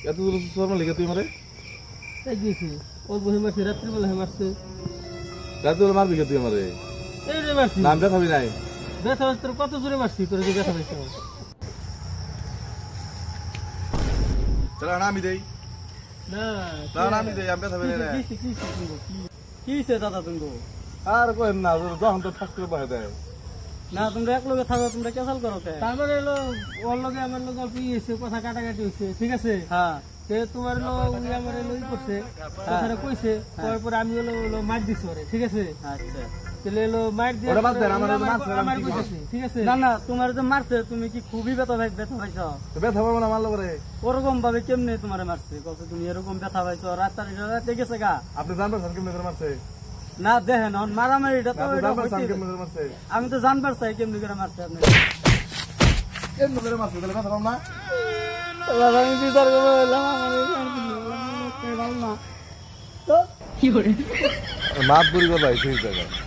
এত দূর শর্মা লিখে তুই মারে তাই গেছি ওর বহি মারছে রাত্রি বেলা মারছে রাতে ওর মারবি কে তুই মারে এই রে মারছি নাম দেখাবি নাই ব্যথা তোর কত জোরে মারছি তোর যে ব্যথা পাইছে চলা না আমি দেই না না আমি দেই আমি দেখাবি না কি হইছে দাদা তুমি আর কইন না যখন তো ঠাক করে বহে দেয় না তোমরা এক লগে থাকো তোমরা ক্যান্সেল করো কে তারপরে এলো ওর লগে আমার লগে অল্প হইছে কথা কাটাকাটি হইছে ঠিক আছে হ্যাঁ তে তোমার লগে আমার লই করছে কথাটা কইছে তারপর আমি হলো মার দিছি ওরে ঠিক আছে আচ্ছা তাহলে এলো মার দিয়ে ওরে মার দেন আমার কইছে ঠিক আছে না না তোমার যে মারছে তুমি কি খুবই ব্যথা পাইছো তো ব্যথা পাবো না মারলো করে ওরকম ভাবে কেমনে তোমারে মারছে কইছো তুমি এরকম ব্যথা পাইছো রাতে গেছে গা আপনি জানবেন স্যার কেমনে করে মারছে না দেখেন মারামারিটা তো আমি তো জানবার চাই কেমনি করে মারছে আপনি কেমনে করে মারছে তাহলে ব্যথা পাবো না আমি বিচার করবো মাপ করি ভাই ঠিক আছে